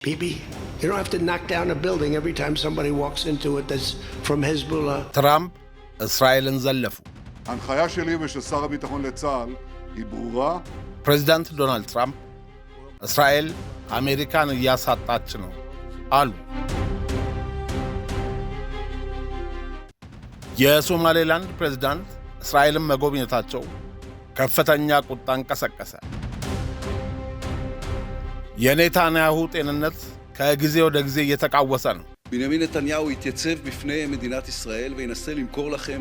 Bibi, you don't have to knock down a building every time somebody walks into it that's from Hezbollah. ትራምፕ እስራኤልን ዘለፉ። ההנחיה שלי ושל שר הביטחון לצה"ל היא ברורה. ፕሬዚዳንት ዶናልድ ትራምፕ እስራኤል አሜሪካን እያሳጣች ነው አሉ። የሶማሌላንድ ፕሬዚዳንት እስራኤልን መጎብኘታቸው ከፍተኛ ቁጣን ቀሰቀሰ። የኔታንያሁ ጤንነት ከጊዜ ወደ ጊዜ እየተቃወሰ ነው። בנימין נתניהו יתייצב בפני מדינת ישראל וינסה למכור לכם.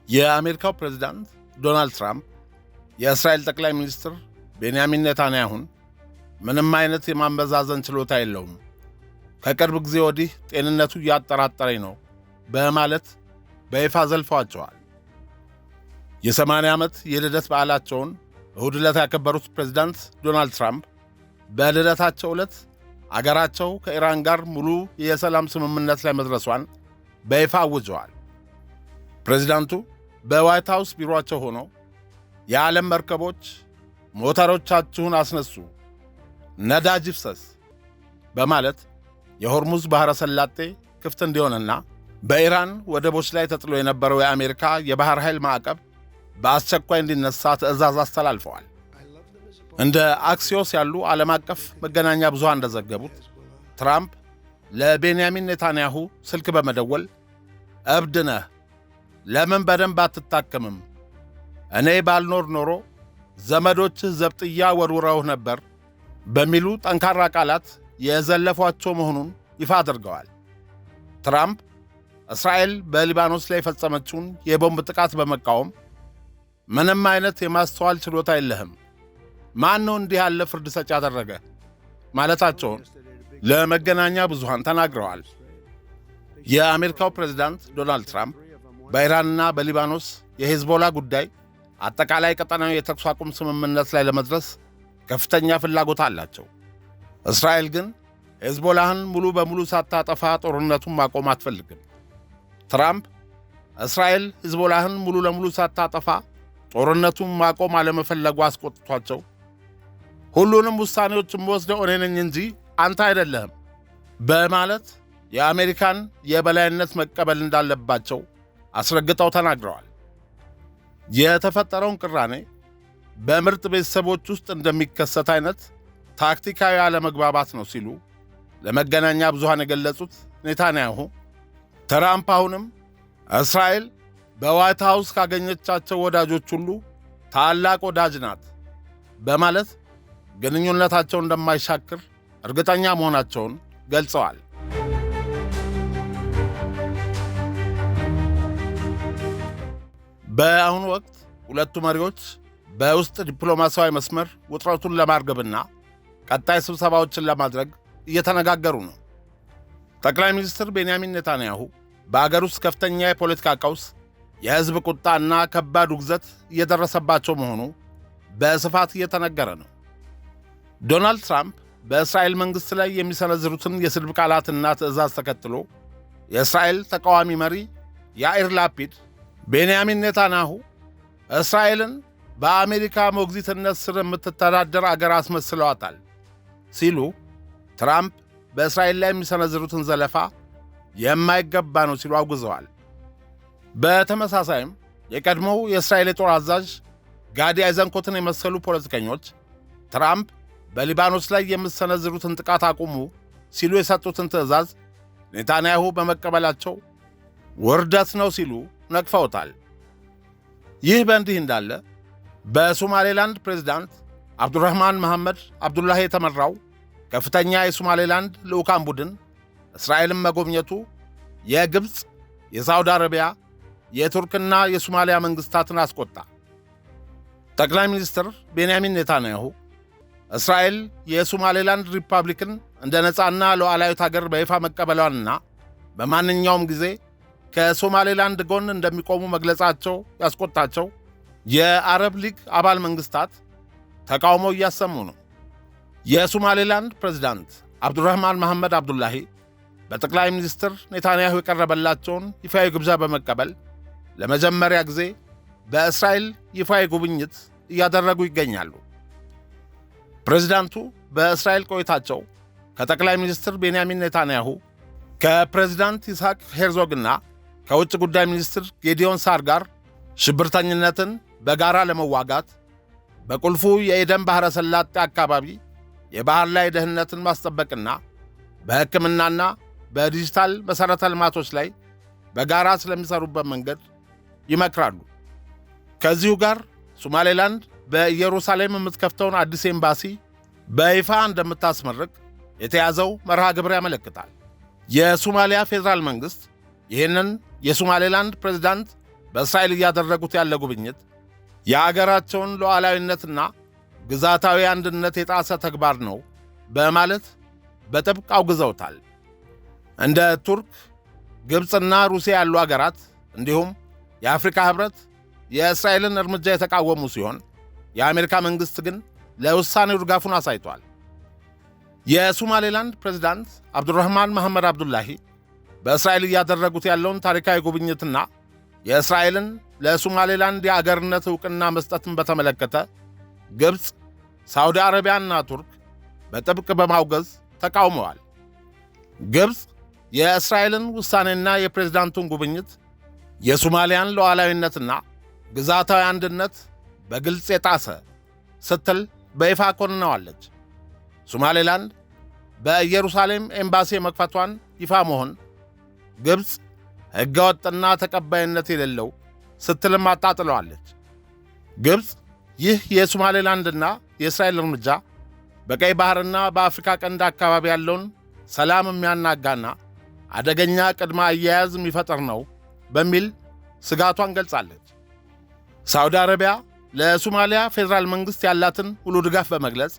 የአሜሪካው ፕሬዚዳንት ዶናልድ ትራምፕ የእስራኤል ጠቅላይ ሚኒስትር ቤንያሚን ኔታንያሁን ምንም አይነት የማመዛዘን ችሎታ የለውም፣ ከቅርብ ጊዜ ወዲህ ጤንነቱ እያጠራጠረኝ ነው በማለት በይፋ ዘልፈዋቸዋል። የ80 ዓመት የልደት በዓላቸውን እሁድ ዕለት ያከበሩት ፕሬዚዳንት ዶናልድ ትራምፕ በልደታቸው ዕለት አገራቸው ከኢራን ጋር ሙሉ የሰላም ስምምነት ላይ መድረሷን በይፋ አውጀዋል። ፕሬዚዳንቱ በዋይት ሃውስ ቢሮአቸው ሆነው የዓለም መርከቦች ሞተሮቻችሁን አስነሱ፣ ነዳጅ ይፍሰስ በማለት የሆርሙዝ ባሕረ ሰላጤ ክፍት እንዲሆንና በኢራን ወደቦች ላይ ተጥሎ የነበረው የአሜሪካ የባሕር ኃይል ማዕቀብ በአስቸኳይ እንዲነሳ ትዕዛዝ አስተላልፈዋል። እንደ አክሲዮስ ያሉ ዓለም አቀፍ መገናኛ ብዙሃን እንደዘገቡት ትራምፕ ለቤንያሚን ኔታንያሁ ስልክ በመደወል እብድ ነህ፣ ለምን በደንብ አትታከምም? እኔ ባልኖር ኖሮ ዘመዶችህ ዘብጥያ ወርውረውህ ነበር በሚሉ ጠንካራ ቃላት የዘለፏቸው መሆኑን ይፋ አድርገዋል። ትራምፕ እስራኤል በሊባኖስ ላይ የፈጸመችውን የቦምብ ጥቃት በመቃወም ምንም አይነት የማስተዋል ችሎታ የለህም፣ ማን ነው እንዲህ ያለ ፍርድ ሰጪ ያደረገ ማለታቸውን ለመገናኛ ብዙሃን ተናግረዋል። የአሜሪካው ፕሬዚዳንት ዶናልድ ትራምፕ በኢራንና በሊባኖስ የሄዝቦላ ጉዳይ አጠቃላይ ቀጠናዊ የተኩስ አቁም ስምምነት ላይ ለመድረስ ከፍተኛ ፍላጎት አላቸው። እስራኤል ግን ሄዝቦላህን ሙሉ በሙሉ ሳታጠፋ ጦርነቱን ማቆም አትፈልግም። ትራምፕ እስራኤል ሄዝቦላህን ሙሉ ለሙሉ ሳታጠፋ ጦርነቱን ማቆም አለመፈለጉ አስቆጥቷቸው ሁሉንም ውሳኔዎች የምወስደው እኔ ነኝ እንጂ አንተ አይደለህም በማለት የአሜሪካን የበላይነት መቀበል እንዳለባቸው አስረግጠው ተናግረዋል። የተፈጠረውን ቅራኔ በምርጥ ቤተሰቦች ውስጥ እንደሚከሰት አይነት ታክቲካዊ አለመግባባት ነው ሲሉ ለመገናኛ ብዙሃን የገለጹት ኔታንያሁ ትራምፕ አሁንም እስራኤል በዋይት ሃውስ ካገኘቻቸው ወዳጆች ሁሉ ታላቅ ወዳጅ ናት በማለት ግንኙነታቸው እንደማይሻክር እርግጠኛ መሆናቸውን ገልጸዋል። በአሁኑ ወቅት ሁለቱ መሪዎች በውስጥ ዲፕሎማሲያዊ መስመር ውጥረቱን ለማርገብና ቀጣይ ስብሰባዎችን ለማድረግ እየተነጋገሩ ነው። ጠቅላይ ሚኒስትር ቤንያሚን ኔታንያሁ በአገር ውስጥ ከፍተኛ የፖለቲካ ቀውስ፣ የሕዝብ ቁጣና ከባድ ውግዘት እየደረሰባቸው መሆኑ በስፋት እየተነገረ ነው። ዶናልድ ትራምፕ በእስራኤል መንግሥት ላይ የሚሰነዝሩትን የስድብ ቃላትና ትዕዛዝ ተከትሎ የእስራኤል ተቃዋሚ መሪ ያኢር ላፒድ ቤንያሚን ኔታንያሁ እስራኤልን በአሜሪካ ሞግዚትነት ስር የምትተዳደር አገር አስመስለዋታል ሲሉ ትራምፕ በእስራኤል ላይ የሚሰነዝሩትን ዘለፋ የማይገባ ነው ሲሉ አውግዘዋል። በተመሳሳይም የቀድሞው የእስራኤል የጦር አዛዥ ጋዲ አይዘንኮትን የመሰሉ ፖለቲከኞች ትራምፕ በሊባኖስ ላይ የምትሰነዝሩትን ጥቃት አቁሙ ሲሉ የሰጡትን ትዕዛዝ ኔታንያሁ በመቀበላቸው ውርደት ነው ሲሉ ነቅፈውታል። ይህ በእንዲህ እንዳለ በሶማሌላንድ ፕሬዝዳንት አብዱራህማን መሐመድ አብዱላሂ የተመራው ከፍተኛ የሶማሌላንድ ልዑካን ቡድን እስራኤልን መጎብኘቱ የግብፅ፣ የሳውዲ አረቢያ፣ የቱርክና የሶማሊያ መንግሥታትን አስቆጣ። ጠቅላይ ሚኒስትር ቤንያሚን ኔታንያሁ እስራኤል የሶማሌላንድ ሪፐብሊክን እንደ ነፃና ሉዓላዊት አገር በይፋ መቀበሏንና በማንኛውም ጊዜ ከሶማሌላንድ ጎን እንደሚቆሙ መግለጻቸው ያስቆጣቸው የአረብ ሊግ አባል መንግሥታት ተቃውሞ እያሰሙ ነው። የሶማሌላንድ ፕሬዝዳንት አብዱራህማን መሐመድ አብዱላሂ በጠቅላይ ሚኒስትር ኔታንያሁ የቀረበላቸውን ይፋዊ ግብዣ በመቀበል ለመጀመሪያ ጊዜ በእስራኤል ይፋዊ ጉብኝት እያደረጉ ይገኛሉ። ፕሬዝዳንቱ በእስራኤል ቆይታቸው ከጠቅላይ ሚኒስትር ቤንያሚን ኔታንያሁ፣ ከፕሬዝዳንት ይስሐቅ ሄርዞግና ከውጭ ጉዳይ ሚኒስትር ጌዲዮን ሳር ጋር ሽብርተኝነትን በጋራ ለመዋጋት በቁልፉ የኤደን ባሕረ ሰላጤ አካባቢ የባህር ላይ ደህንነትን ማስጠበቅና በሕክምናና በዲጂታል መሠረተ ልማቶች ላይ በጋራ ስለሚሰሩበት መንገድ ይመክራሉ። ከዚሁ ጋር ሶማሌላንድ በኢየሩሳሌም የምትከፍተውን አዲስ ኤምባሲ በይፋ እንደምታስመርቅ የተያዘው መርሃ ግብር ያመለክታል። የሶማሊያ ፌዴራል መንግሥት ይህንን የሶማሌላንድ ፕሬዝዳንት በእስራኤል እያደረጉት ያለ ጉብኝት የአገራቸውን ሉዓላዊነትና ግዛታዊ አንድነት የጣሰ ተግባር ነው በማለት በጥብቅ አውግዘውታል። እንደ ቱርክ፣ ግብፅና ሩሲያ ያሉ አገራት እንዲሁም የአፍሪካ ኅብረት የእስራኤልን እርምጃ የተቃወሙ ሲሆን የአሜሪካ መንግሥት ግን ለውሳኔው ድጋፉን አሳይቷል። የሶማሌላንድ ፕሬዝዳንት አብዱራህማን መሐመድ አብዱላሂ በእስራኤል እያደረጉት ያለውን ታሪካዊ ጉብኝትና የእስራኤልን ለሶማሌላንድ የአገርነት ዕውቅና መስጠትን በተመለከተ ግብፅ፣ ሳውዲ አረቢያና ቱርክ በጥብቅ በማውገዝ ተቃውመዋል። ግብፅ የእስራኤልን ውሳኔና የፕሬዝዳንቱን ጉብኝት የሶማሊያን ሉዓላዊነትና ግዛታዊ አንድነት በግልጽ የጣሰ ስትል በይፋ ኮንነዋለች። ሶማሌላንድ በኢየሩሳሌም ኤምባሲ መክፈቷን ይፋ መሆን ግብፅ ሕገወጥና ተቀባይነት የሌለው ስትልም አጣጥለዋለች። ግብፅ ይህ የሶማሌላንድና የእስራኤል እርምጃ በቀይ ባሕርና በአፍሪካ ቀንድ አካባቢ ያለውን ሰላም የሚያናጋና አደገኛ ቅድመ አያያዝ የሚፈጥር ነው በሚል ስጋቷን ገልጻለች። ሳውዲ አረቢያ ለሶማሊያ ፌዴራል መንግሥት ያላትን ሙሉ ድጋፍ በመግለጽ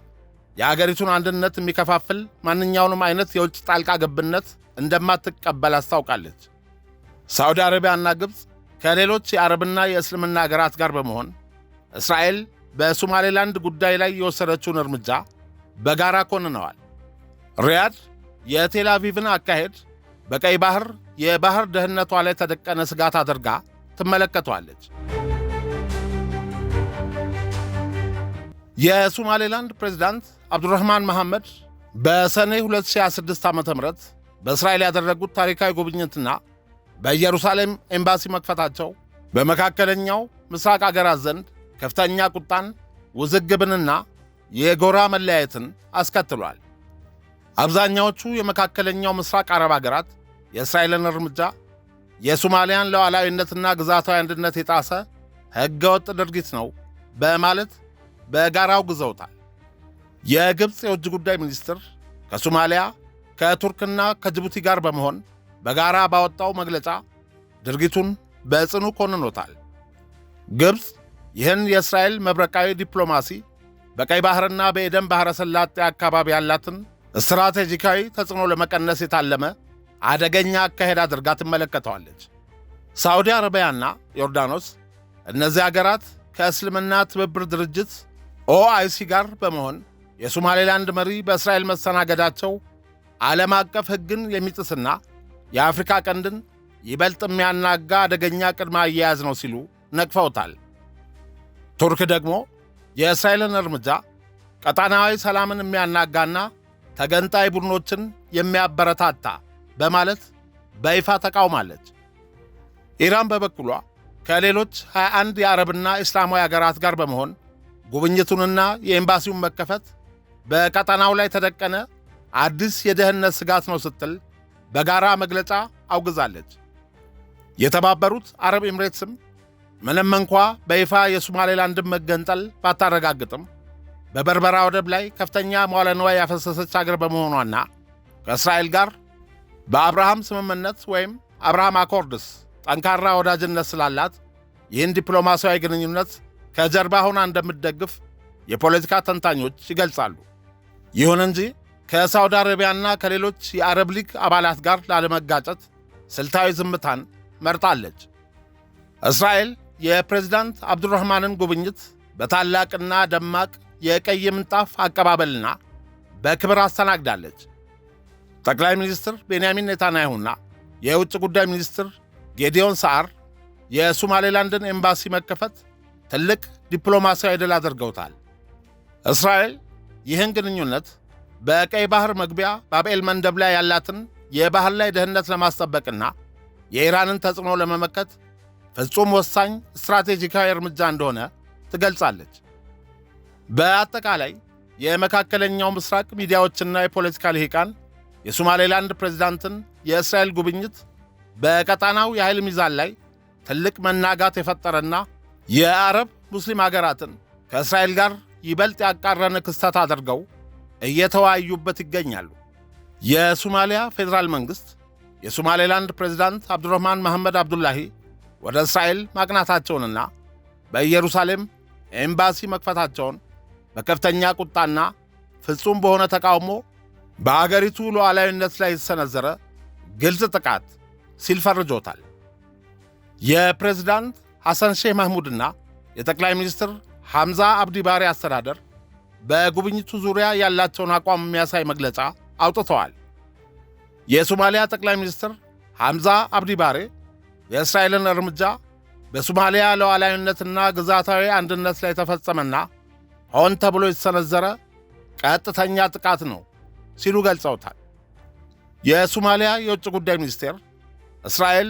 የአገሪቱን አንድነት የሚከፋፍል ማንኛውንም አይነት የውጭ ጣልቃ ገብነት እንደማትቀበል አስታውቃለች። ሳውዲ አረቢያና ግብፅ ከሌሎች የአረብና የእስልምና አገራት ጋር በመሆን እስራኤል በሶማሌላንድ ጉዳይ ላይ የወሰደችውን እርምጃ በጋራ ኮንነዋል። ሪያድ የቴል አቪቭን አካሄድ በቀይ ባሕር የባሕር ደህንነቷ ላይ ተደቀነ ስጋት አድርጋ ትመለከቷለች። የሶማሌላንድ ፕሬዝዳንት አብዱራህማን መሐመድ በሰኔ 2026 ዓ.ም በእስራኤል ያደረጉት ታሪካዊ ጉብኝትና በኢየሩሳሌም ኤምባሲ መክፈታቸው በመካከለኛው ምስራቅ አገራት ዘንድ ከፍተኛ ቁጣን፣ ውዝግብንና የጎራ መለያየትን አስከትሏል። አብዛኛዎቹ የመካከለኛው ምስራቅ አረብ አገራት የእስራኤልን እርምጃ የሶማሊያን ሉዓላዊነትና ግዛታዊ አንድነት የጣሰ ሕገወጥ ድርጊት ነው በማለት በጋራ አውግዘውታል። የግብፅ የውጭ ጉዳይ ሚኒስትር ከሶማሊያ ከቱርክና ከጅቡቲ ጋር በመሆን በጋራ ባወጣው መግለጫ ድርጊቱን በጽኑ ኮንኖታል። ግብፅ ይህን የእስራኤል መብረቃዊ ዲፕሎማሲ በቀይ ባሕርና በኤደን ባሕረ ሰላጤ አካባቢ ያላትን ስትራቴጂካዊ ተጽዕኖ ለመቀነስ የታለመ አደገኛ አካሄድ አድርጋ ትመለከተዋለች። ሳዑዲ አረቢያና ዮርዳኖስ እነዚህ አገራት ከእስልምና ትብብር ድርጅት ኦአይሲ ጋር በመሆን የሶማሌላንድ መሪ በእስራኤል መስተናገዳቸው ዓለም አቀፍ ሕግን የሚጥስና የአፍሪካ ቀንድን ይበልጥ የሚያናጋ አደገኛ ቅድመ አያያዝ ነው ሲሉ ነቅፈውታል። ቱርክ ደግሞ የእስራኤልን እርምጃ ቀጣናዊ ሰላምን የሚያናጋና ተገንጣይ ቡድኖችን የሚያበረታታ በማለት በይፋ ተቃውማለች። ኢራን በበኩሏ ከሌሎች 21 የአረብና እስላማዊ አገራት ጋር በመሆን ጉብኝቱንና የኤምባሲውን መከፈት በቀጠናው ላይ ተደቀነ አዲስ የደህንነት ስጋት ነው ስትል በጋራ መግለጫ አውግዛለች። የተባበሩት አረብ ኤምሬትስም ምንም እንኳ በይፋ የሶማሌላንድን መገንጠል ባታረጋግጥም በበርበራ ወደብ ላይ ከፍተኛ መዋለ ንዋይ ያፈሰሰች አገር በመሆኗና ከእስራኤል ጋር በአብርሃም ስምምነት ወይም አብርሃም አኮርድስ ጠንካራ ወዳጅነት ስላላት ይህን ዲፕሎማሲያዊ ግንኙነት ከጀርባ ሆና እንደምትደግፍ የፖለቲካ ተንታኞች ይገልጻሉ። ይሁን እንጂ ከሳውዲ አረቢያና ከሌሎች የአረብ ሊግ አባላት ጋር ላለመጋጨት ስልታዊ ዝምታን መርጣለች። እስራኤል የፕሬዝዳንት አብዱራህማንን ጉብኝት በታላቅና ደማቅ የቀይ ምንጣፍ አቀባበልና በክብር አስተናግዳለች። ጠቅላይ ሚኒስትር ቤንያሚን ኔታንያሁና የውጭ ጉዳይ ሚኒስትር ጌዲዮን ሳር የሶማሌላንድን ኤምባሲ መከፈት ትልቅ ዲፕሎማሲያዊ ድል አድርገውታል። እስራኤል ይህን ግንኙነት በቀይ ባህር መግቢያ ባብኤል መንደብ ላይ ያላትን የባህር ላይ ደህንነት ለማስጠበቅና የኢራንን ተጽዕኖ ለመመከት ፍጹም ወሳኝ ስትራቴጂካዊ እርምጃ እንደሆነ ትገልጻለች። በአጠቃላይ የመካከለኛው ምስራቅ ሚዲያዎችና የፖለቲካ ልሂቃን የሶማሌላንድ ፕሬዝዳንትን የእስራኤል ጉብኝት በቀጣናው የኃይል ሚዛን ላይ ትልቅ መናጋት የፈጠረና የአረብ ሙስሊም አገራትን ከእስራኤል ጋር ይበልጥ ያቃረነ ክስተት አድርገው እየተወያዩበት ይገኛሉ። የሶማሊያ ፌዴራል መንግሥት የሶማሌላንድ ፕሬዝዳንት አብዱረህማን መሐመድ አብዱላሂ ወደ እስራኤል ማቅናታቸውንና በኢየሩሳሌም ኤምባሲ መክፈታቸውን በከፍተኛ ቁጣና ፍጹም በሆነ ተቃውሞ በአገሪቱ ሉዓላዊነት ላይ የተሰነዘረ ግልጽ ጥቃት ሲል ፈርጆታል። የፕሬዝዳንት ሐሰን ሼህ መሕሙድና የጠቅላይ ሚኒስትር ሐምዛ አብዲ ባሬ አስተዳደር በጉብኝቱ ዙሪያ ያላቸውን አቋም የሚያሳይ መግለጫ አውጥተዋል። የሶማሊያ ጠቅላይ ሚኒስትር ሐምዛ አብዲ ባሬ የእስራኤልን እርምጃ በሶማሊያ ሉዓላዊነትና ግዛታዊ አንድነት ላይ የተፈጸመና ሆን ተብሎ የተሰነዘረ ቀጥተኛ ጥቃት ነው ሲሉ ገልጸውታል። የሶማሊያ የውጭ ጉዳይ ሚኒስቴር እስራኤል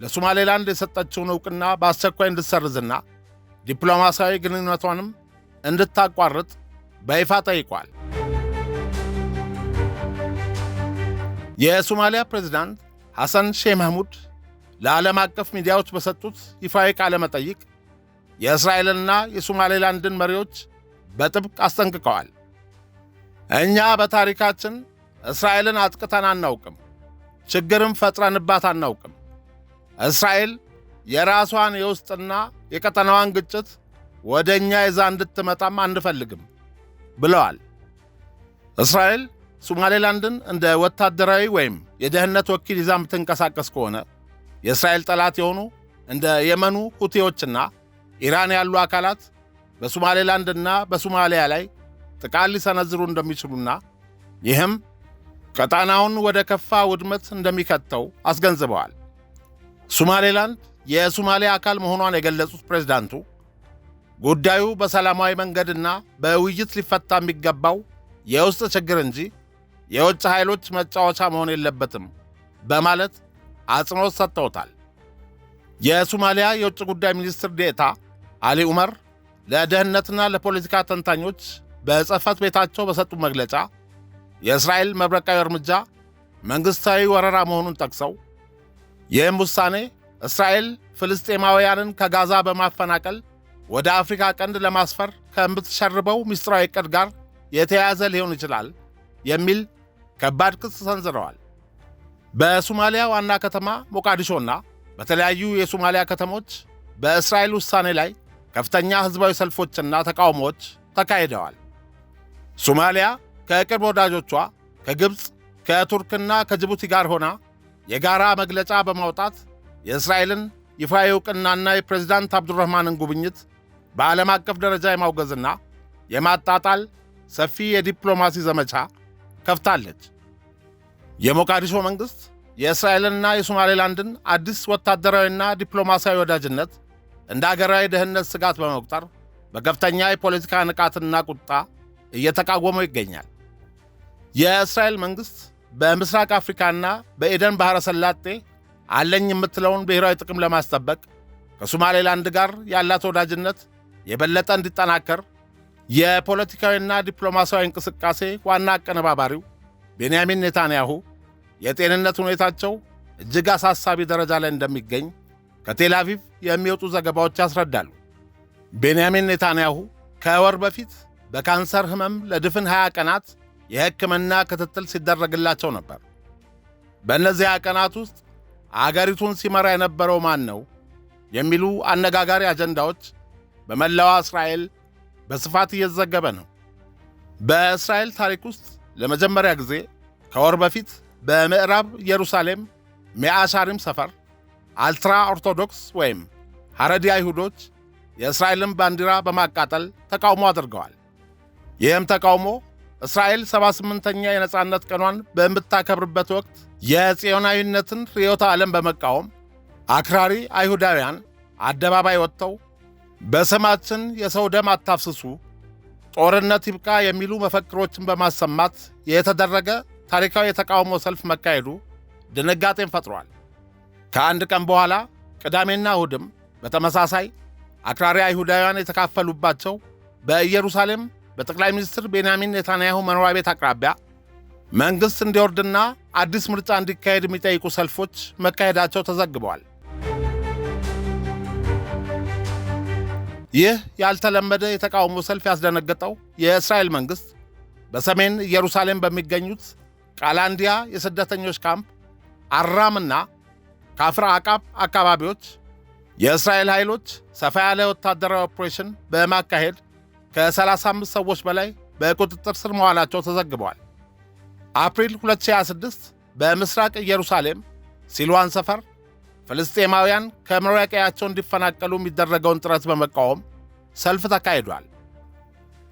ለሶማሌላንድ የሰጠችውን ዕውቅና በአስቸኳይ እንድትሰርዝና ዲፕሎማሲያዊ ግንኙነቷንም እንድታቋርጥ በይፋ ጠይቋል። የሶማሊያ ፕሬዝዳንት ሐሰን ሼህ መሕሙድ ለዓለም አቀፍ ሚዲያዎች በሰጡት ይፋዊ ቃለ መጠይቅ የእስራኤልና የሶማሌላንድን መሪዎች በጥብቅ አስጠንቅቀዋል። እኛ በታሪካችን እስራኤልን አጥቅተን አናውቅም፣ ችግርም ፈጥረንባት አናውቅም። እስራኤል የራሷን የውስጥና የቀጠናዋን ግጭት ወደ እኛ ይዛ እንድትመጣም አንፈልግም ብለዋል። እስራኤል ሶማሌላንድን እንደ ወታደራዊ ወይም የደህንነት ወኪል ይዛ የምትንቀሳቀስ ከሆነ የእስራኤል ጠላት የሆኑ እንደ የመኑ ሁቲዎችና ኢራን ያሉ አካላት በሶማሌላንድና በሶማሊያ ላይ ጥቃት ሊሰነዝሩ እንደሚችሉና ይህም ቀጣናውን ወደ ከፋ ውድመት እንደሚከተው አስገንዝበዋል። ሶማሌላንድ የሶማሊያ አካል መሆኗን የገለጹት ፕሬዝዳንቱ ጉዳዩ በሰላማዊ መንገድና በውይይት ሊፈታ የሚገባው የውስጥ ችግር እንጂ የውጭ ኃይሎች መጫወቻ መሆን የለበትም በማለት አጽንኦት ሰጥተውታል። የሶማሊያ የውጭ ጉዳይ ሚኒስትር ዴኤታ አሊ ዑመር ለደህንነትና ለፖለቲካ ተንታኞች በጽሕፈት ቤታቸው በሰጡ መግለጫ የእስራኤል መብረቃዊ እርምጃ መንግሥታዊ ወረራ መሆኑን ጠቅሰው ይህም ውሳኔ እስራኤል ፍልስጤማውያንን ከጋዛ በማፈናቀል ወደ አፍሪካ ቀንድ ለማስፈር ከምትሸርበው ምስጢራዊ ዕቅድ ጋር የተያያዘ ሊሆን ይችላል የሚል ከባድ ክስ ሰንዝረዋል። በሶማሊያ ዋና ከተማ ሞቃዲሾና በተለያዩ የሶማሊያ ከተሞች በእስራኤል ውሳኔ ላይ ከፍተኛ ሕዝባዊ ሰልፎችና ተቃውሞዎች ተካሂደዋል። ሶማሊያ ከቅርብ ወዳጆቿ ከግብፅ ከቱርክና ከጅቡቲ ጋር ሆና የጋራ መግለጫ በማውጣት የእስራኤልን ይፋዊ ዕውቅናና የፕሬዝዳንት አብዱረህማንን ጉብኝት በዓለም አቀፍ ደረጃ የማውገዝና የማጣጣል ሰፊ የዲፕሎማሲ ዘመቻ ከፍታለች። የሞቃዲሾ መንግሥት የእስራኤልና የሶማሌላንድን አዲስ ወታደራዊና ዲፕሎማሲያዊ ወዳጅነት እንደ አገራዊ ደህንነት ስጋት በመቁጠር በከፍተኛ የፖለቲካ ንቃትና ቁጣ እየተቃወመው ይገኛል። የእስራኤል መንግሥት በምስራቅ አፍሪካና በኤደን ባሕረ ሰላጤ አለኝ የምትለውን ብሔራዊ ጥቅም ለማስጠበቅ ከሶማሌላንድ ጋር ያላት ወዳጅነት የበለጠ እንዲጠናከር የፖለቲካዊና ዲፕሎማሲያዊ እንቅስቃሴ ዋና አቀነባባሪው ቤንያሚን ኔታንያሁ የጤንነት ሁኔታቸው እጅግ አሳሳቢ ደረጃ ላይ እንደሚገኝ ከቴል አቪቭ የሚወጡ ዘገባዎች ያስረዳሉ። ቤንያሚን ኔታንያሁ ከወር በፊት በካንሰር ሕመም ለድፍን 20 ቀናት የሕክምና ክትትል ሲደረግላቸው ነበር። በእነዚያ ቀናት ውስጥ አገሪቱን ሲመራ የነበረው ማን ነው የሚሉ አነጋጋሪ አጀንዳዎች በመላዋ እስራኤል በስፋት እየተዘገበ ነው። በእስራኤል ታሪክ ውስጥ ለመጀመሪያ ጊዜ ከወር በፊት በምዕራብ ኢየሩሳሌም ሜአሻሪም ሰፈር አልትራ ኦርቶዶክስ ወይም ሐረዲ አይሁዶች የእስራኤልን ባንዲራ በማቃጠል ተቃውሞ አድርገዋል። ይህም ተቃውሞ እስራኤል 78ኛ የነጻነት ቀኗን በምታከብርበት ወቅት የጽዮናዊነትን ርዕዮተ ዓለም በመቃወም አክራሪ አይሁዳውያን አደባባይ ወጥተው በስማችን የሰው ደም አታፍስሱ፣ ጦርነት ይብቃ የሚሉ መፈክሮችን በማሰማት የተደረገ ታሪካዊ የተቃውሞ ሰልፍ መካሄዱ ድንጋጤን ፈጥሯል። ከአንድ ቀን በኋላ ቅዳሜና እሁድም በተመሳሳይ አክራሪ አይሁዳውያን የተካፈሉባቸው በኢየሩሳሌም በጠቅላይ ሚኒስትር ቤንያሚን ኔታንያሁ መኖሪያ ቤት አቅራቢያ መንግሥት እንዲወርድና አዲስ ምርጫ እንዲካሄድ የሚጠይቁ ሰልፎች መካሄዳቸው ተዘግበዋል። ይህ ያልተለመደ የተቃውሞ ሰልፍ ያስደነገጠው የእስራኤል መንግሥት በሰሜን ኢየሩሳሌም በሚገኙት ቃላንዲያ የስደተኞች ካምፕ፣ አራምና ካፍራ አቃብ አካባቢዎች የእስራኤል ኃይሎች ሰፋ ያለ ወታደራዊ ኦፕሬሽን በማካሄድ ከ35 ሰዎች በላይ በቁጥጥር ስር መዋላቸው ተዘግበዋል። አፕሪል 2026 በምስራቅ ኢየሩሳሌም ሲልዋን ሰፈር ፍልስጤማውያን ከመኖሪያ ቀያቸው እንዲፈናቀሉ የሚደረገውን ጥረት በመቃወም ሰልፍ ተካሂዷል።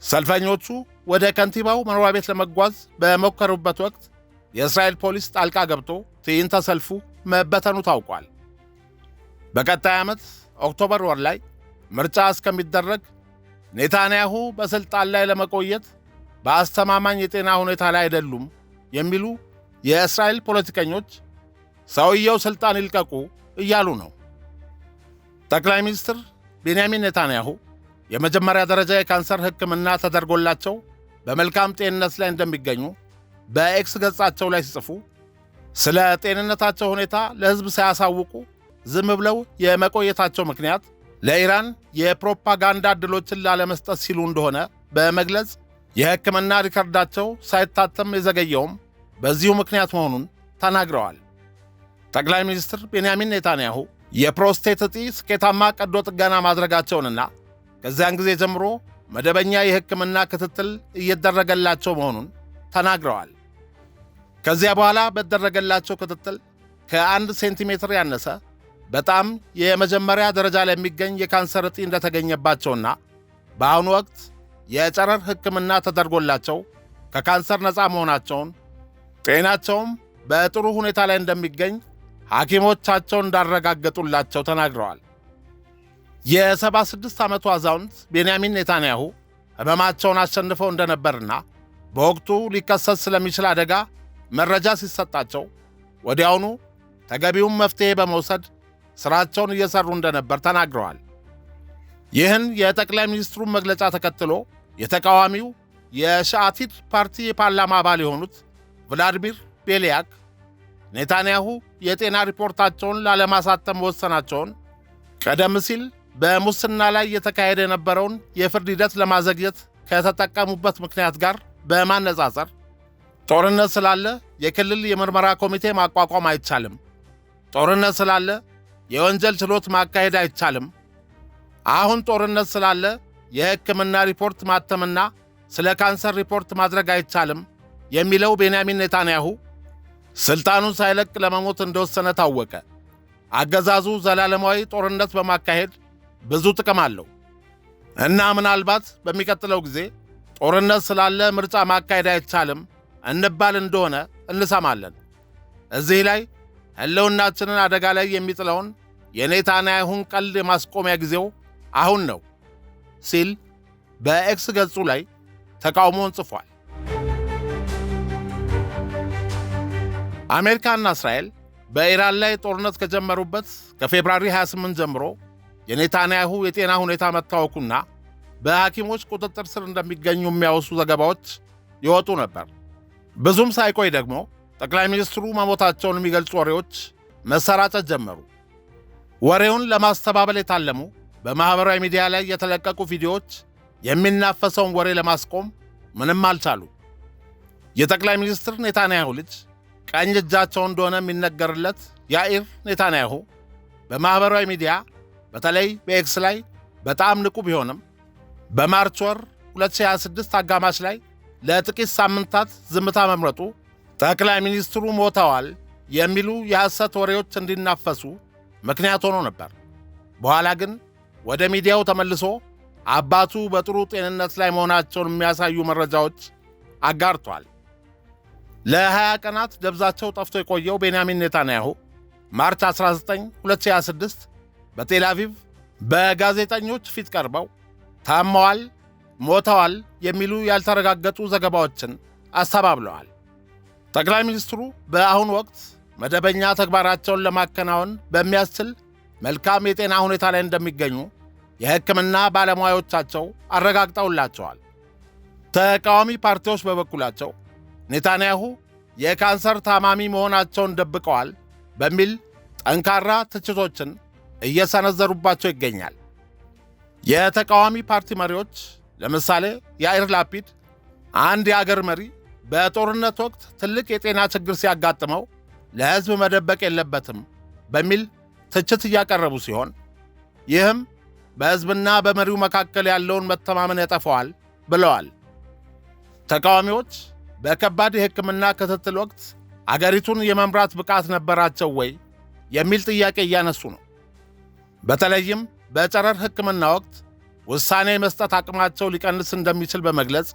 ሰልፈኞቹ ወደ ከንቲባው መኖሪያ ቤት ለመጓዝ በሞከሩበት ወቅት የእስራኤል ፖሊስ ጣልቃ ገብቶ ትዕይንተ ሰልፉ መበተኑ ታውቋል። በቀጣይ ዓመት ኦክቶበር ወር ላይ ምርጫ እስከሚደረግ ኔታንያሁ በሥልጣን ላይ ለመቆየት በአስተማማኝ የጤና ሁኔታ ላይ አይደሉም የሚሉ የእስራኤል ፖለቲከኞች ሰውየው ሥልጣን ይልቀቁ እያሉ ነው። ጠቅላይ ሚኒስትር ቤንያሚን ኔታንያሁ የመጀመሪያ ደረጃ የካንሰር ሕክምና ተደርጎላቸው በመልካም ጤንነት ላይ እንደሚገኙ በኤክስ ገጻቸው ላይ ሲጽፉ ስለ ጤንነታቸው ሁኔታ ለሕዝብ ሳያሳውቁ ዝም ብለው የመቆየታቸው ምክንያት ለኢራን የፕሮፓጋንዳ ዕድሎችን ላለመስጠት ሲሉ እንደሆነ በመግለጽ የሕክምና ሪከርዳቸው ሳይታተም የዘገየውም በዚሁ ምክንያት መሆኑን ተናግረዋል። ጠቅላይ ሚኒስትር ቤንያሚን ኔታንያሁ የፕሮስቴት እጢ ስኬታማ ቀዶ ጥገና ማድረጋቸውንና ከዚያን ጊዜ ጀምሮ መደበኛ የሕክምና ክትትል እየተደረገላቸው መሆኑን ተናግረዋል። ከዚያ በኋላ በተደረገላቸው ክትትል ከ1 ሴንቲሜትር ያነሰ በጣም የመጀመሪያ ደረጃ ላይ የሚገኝ የካንሰር እጢ እንደተገኘባቸውና በአሁኑ ወቅት የጨረር ሕክምና ተደርጎላቸው ከካንሰር ነፃ መሆናቸውን፣ ጤናቸውም በጥሩ ሁኔታ ላይ እንደሚገኝ ሐኪሞቻቸው እንዳረጋገጡላቸው ተናግረዋል። የ76 ዓመቱ አዛውንት ቤንያሚን ኔታንያሁ ሕመማቸውን አሸንፈው እንደነበርና በወቅቱ ሊከሰት ስለሚችል አደጋ መረጃ ሲሰጣቸው ወዲያውኑ ተገቢውን መፍትሔ በመውሰድ ሥራቸውን እየሠሩ እንደነበር ተናግረዋል። ይህን የጠቅላይ ሚኒስትሩን መግለጫ ተከትሎ የተቃዋሚው የሻአቲድ ፓርቲ የፓርላማ አባል የሆኑት ቭላዲሚር ቤሊያክ ኔታንያሁ የጤና ሪፖርታቸውን ላለማሳተም መወሰናቸውን ቀደም ሲል በሙስና ላይ የተካሄደ የነበረውን የፍርድ ሂደት ለማዘግየት ከተጠቀሙበት ምክንያት ጋር በማነጻጸር ጦርነት ስላለ የክልል የምርመራ ኮሚቴ ማቋቋም አይቻልም፣ ጦርነት ስላለ የወንጀል ችሎት ማካሄድ አይቻልም፣ አሁን ጦርነት ስላለ የሕክምና ሪፖርት ማተምና ስለ ካንሰር ሪፖርት ማድረግ አይቻልም የሚለው ቤንያሚን ኔታንያሁ ሥልጣኑን ሳይለቅ ለመሞት እንደወሰነ ታወቀ። አገዛዙ ዘላለማዊ ጦርነት በማካሄድ ብዙ ጥቅም አለው እና ምናልባት በሚቀጥለው ጊዜ ጦርነት ስላለ ምርጫ ማካሄድ አይቻልም እንባል እንደሆነ እንሰማለን። እዚህ ላይ ሕልውናችንን አደጋ ላይ የሚጥለውን የኔታንያሁን ቀልድ የማስቆሚያ ጊዜው አሁን ነው ሲል በኤክስ ገጹ ላይ ተቃውሞውን ጽፏል። አሜሪካና እስራኤል በኢራን ላይ ጦርነት ከጀመሩበት ከፌብራሪ 28 ጀምሮ የኔታንያሁ የጤና ሁኔታ መታወኩና በሐኪሞች ቁጥጥር ስር እንደሚገኙ የሚያወሱ ዘገባዎች ይወጡ ነበር። ብዙም ሳይቆይ ደግሞ ጠቅላይ ሚኒስትሩ መሞታቸውን የሚገልጹ ወሬዎች መሰራጨት ጀመሩ። ወሬውን ለማስተባበል የታለሙ በማኅበራዊ ሚዲያ ላይ የተለቀቁ ቪዲዮዎች የሚናፈሰውን ወሬ ለማስቆም ምንም አልቻሉ። የጠቅላይ ሚኒስትር ኔታንያሁ ልጅ ቀኝ እጃቸው እንደሆነ የሚነገርለት ያኢር ኔታንያሁ በማኅበራዊ ሚዲያ በተለይ በኤክስ ላይ በጣም ንቁ ቢሆንም በማርች ወር 2026 አጋማሽ ላይ ለጥቂት ሳምንታት ዝምታ መምረጡ ጠቅላይ ሚኒስትሩ ሞተዋል የሚሉ የሐሰት ወሬዎች እንዲናፈሱ ምክንያት ሆኖ ነበር። በኋላ ግን ወደ ሚዲያው ተመልሶ አባቱ በጥሩ ጤንነት ላይ መሆናቸውን የሚያሳዩ መረጃዎች አጋርቷል። ለ20 ቀናት ደብዛቸው ጠፍቶ የቆየው ቤንያሚን ኔታንያሁ ማርች 19 2026 በቴል አቪቭ በጋዜጠኞች ፊት ቀርበው ታመዋል፣ ሞተዋል የሚሉ ያልተረጋገጡ ዘገባዎችን አስተባብለዋል። ጠቅላይ ሚኒስትሩ በአሁኑ ወቅት መደበኛ ተግባራቸውን ለማከናወን በሚያስችል መልካም የጤና ሁኔታ ላይ እንደሚገኙ የሕክምና ባለሙያዎቻቸው አረጋግጠውላቸዋል። ተቃዋሚ ፓርቲዎች በበኩላቸው ኔታንያሁ የካንሰር ታማሚ መሆናቸውን ደብቀዋል በሚል ጠንካራ ትችቶችን እየሰነዘሩባቸው ይገኛል። የተቃዋሚ ፓርቲ መሪዎች ለምሳሌ ያኢር ላፒድ አንድ የአገር መሪ በጦርነት ወቅት ትልቅ የጤና ችግር ሲያጋጥመው ለሕዝብ መደበቅ የለበትም በሚል ትችት እያቀረቡ ሲሆን ይህም በሕዝብና በመሪው መካከል ያለውን መተማመን ያጠፋዋል ብለዋል። ተቃዋሚዎች በከባድ የሕክምና ክትትል ወቅት አገሪቱን የመምራት ብቃት ነበራቸው ወይ የሚል ጥያቄ እያነሱ ነው። በተለይም በጨረር ሕክምና ወቅት ውሳኔ መስጠት አቅማቸው ሊቀንስ እንደሚችል በመግለጽ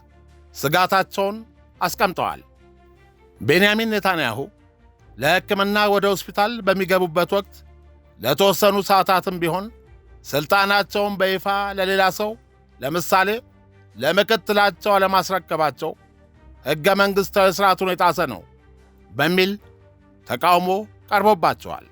ስጋታቸውን አስቀምጠዋል። ቤንያሚን ኔታንያሁ ለሕክምና ወደ ሆስፒታል በሚገቡበት ወቅት ለተወሰኑ ሰዓታትም ቢሆን ሥልጣናቸውን በይፋ ለሌላ ሰው ለምሳሌ ለምክትላቸው አለማስረከባቸው ሕገ መንግሥታዊ ሥርዓቱን የጣሰ ነው በሚል ተቃውሞ ቀርቦባቸዋል።